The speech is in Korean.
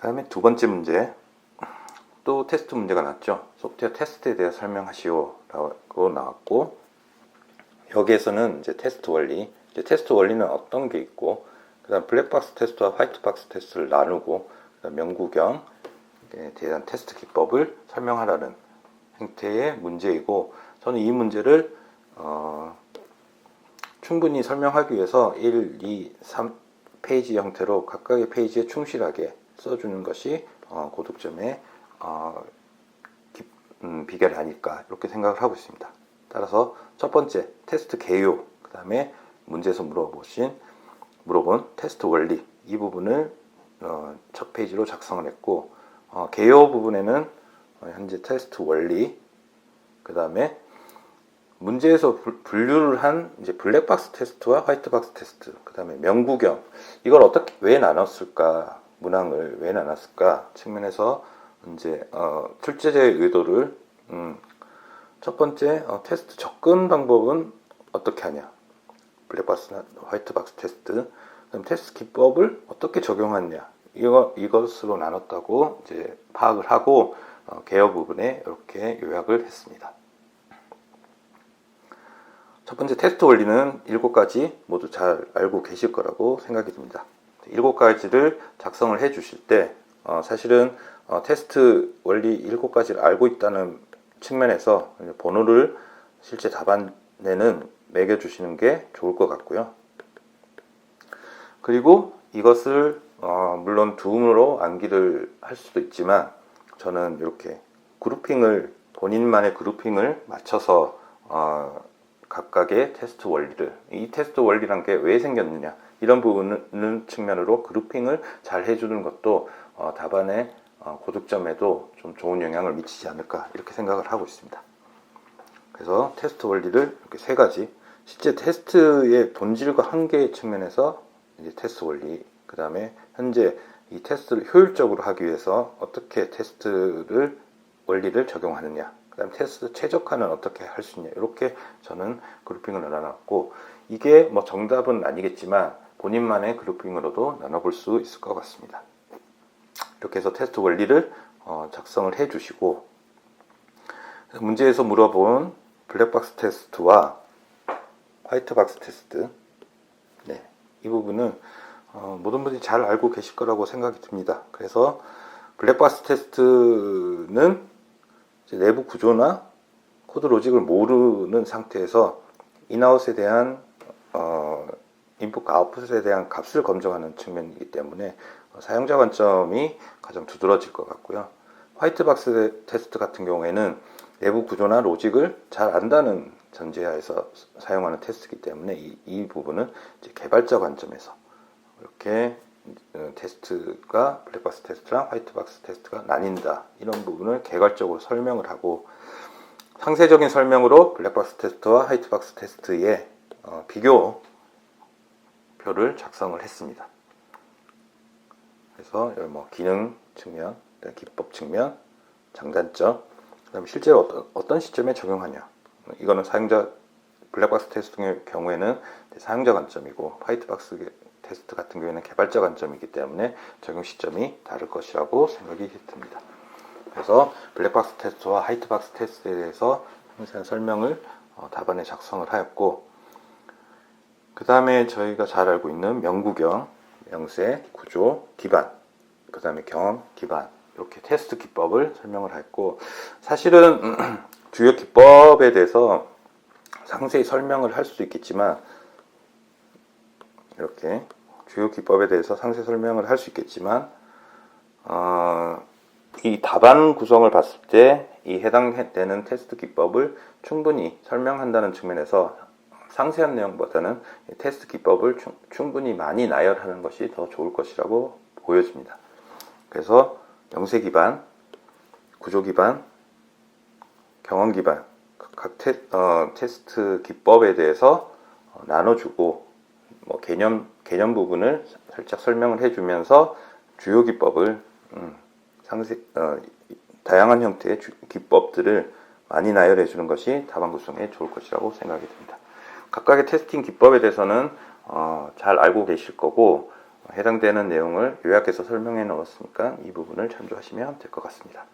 다음에 두 번째 문제, 또 테스트 문제가 나왔죠. 소프트웨어 테스트에 대해 설명하시오 라고 나왔고, 여기에서는 이제 테스트 원리, 이제 테스트 원리는 어떤 게 있고, 그 다음 블랙박스 테스트와 화이트박스 테스트를 나누고, 그 다음 명구경에 대한 테스트 기법을 설명하라는 형태의 문제이고, 저는 이 문제를 충분히 설명하기 위해서 1, 2, 3 페이지 형태로 각각의 페이지에 충실하게 써주는 것이 고득점의 비결이 아닐까 이렇게 생각을 하고 있습니다. 따라서 첫 번째 테스트 개요, 그 다음에 문제에서 물어본 테스트 원리, 이 부분을 첫 페이지로 작성을 했고, 개요 부분에는 현재 테스트 원리, 그 다음에 문제에서 분류를 한 이제 블랙박스 테스트와 화이트박스 테스트, 그 다음에 명구경, 이걸 어떻게 왜 나눴을까, 문항을 왜 나눴을까 측면에서 이제 출제자의 의도를 첫 번째 테스트 접근 방법은 어떻게 하냐, 블랙박스나 화이트박스 테스트, 그다음 테스트 기법을 어떻게 적용하냐, 이것으로 나눴다고 이제 파악을 하고 개요 부분에 이렇게 요약을 했습니다. 첫 번째 테스트 원리는 7가지 모두 잘 알고 계실 거라고 생각이 듭니다. 7가지를 작성을 해 주실 때 사실은 테스트 원리 7가지를 알고 있다는 측면에서 번호를 실제 답안에는 매겨 주시는 게 좋을 것 같고요. 그리고 이것을 물론 둠으로 암기를 할 수도 있지만, 저는 이렇게 본인만의 그룹핑을 맞춰서 각각의 테스트 원리를, 이 테스트 원리란 게 왜 생겼느냐, 이런 부분 측면으로 그룹핑을 잘 해주는 것도 답안의 고득점에도 좀 좋은 영향을 미치지 않을까 이렇게 생각을 하고 있습니다. 그래서 테스트 원리를 이렇게 3가지, 실제 테스트의 본질과 한계의 측면에서 이제 테스트 원리, 그 다음에 현재 이 테스트를 효율적으로 하기 위해서 어떻게 테스트 원리를 적용하느냐, 그 다음 테스트 최적화는 어떻게 할 수 있냐, 이렇게 저는 그룹핑을 나눠놨고, 이게 뭐 정답은 아니겠지만 본인만의 그룹핑으로도 나눠볼 수 있을 것 같습니다. 이렇게 해서 테스트 원리를 작성을 해 주시고, 문제에서 물어본 블랙박스 테스트와 화이트박스 테스트, 이 부분은 모든 분들이 잘 알고 계실 거라고 생각이 듭니다. 그래서 블랙박스 테스트는 내부 구조나 코드 로직을 모르는 상태에서 인아웃에 대한 인풋과 아웃풋에 대한 값을 검증하는 측면이기 때문에 사용자 관점이 가장 두드러질 것 같고요. 화이트박스 테스트 같은 경우에는 내부 구조나 로직을 잘 안다는 전제하에서 사용하는 테스트이기 때문에 이 부분은 이제 개발자 관점에서 이렇게 테스트가 블랙박스 테스트랑 화이트박스 테스트가 나뉜다, 이런 부분을 개괄적으로 설명을 하고, 상세적인 설명으로 블랙박스 테스트와 화이트박스 테스트의 비교표를 작성을 했습니다. 그래서 뭐 기능 측면, 기법 측면, 장단점, 그다음에 실제로 어떤 시점에 적용하냐, 이거는 블랙박스 테스트의 경우에는 사용자 관점이고, 화이트박스 테스트 같은 경우에는 개발자 관점이기 때문에 적용 시점이 다를 것이라고 생각이 듭니다. 그래서 블랙박스 테스트와 화이트박스 테스트에 대해서 상세한 설명을 답안에 작성을 하였고, 그 다음에 저희가 잘 알고 있는 명구경, 명세, 구조, 기반, 그 다음에 경험, 기반, 이렇게 테스트 기법을 설명을 했고, 사실은 주요 기법에 대해서 상세히 설명을 할 수도 있겠지만, 이렇게 주요 기법에 대해서 상세 설명을 할 수 있겠지만, 이 답안 구성을 봤을 때 이 해당되는 테스트 기법을 충분히 설명한다는 측면에서 상세한 내용보다는 테스트 기법을 충분히 많이 나열하는 것이 더 좋을 것이라고 보여집니다. 그래서 명세 기반, 구조 기반, 경험 기반, 각 테스트 기법에 대해서 나눠주고, 뭐 개념 부분을 살짝 설명을 해주면서 주요 기법을 다양한 형태의 기법들을 많이 나열해 주는 것이 답안 구성에 좋을 것이라고 생각이 듭니다. 각각의 테스팅 기법에 대해서는 잘 알고 계실 거고, 해당되는 내용을 요약해서 설명해 놓았으니까 이 부분을 참조하시면 될 것 같습니다.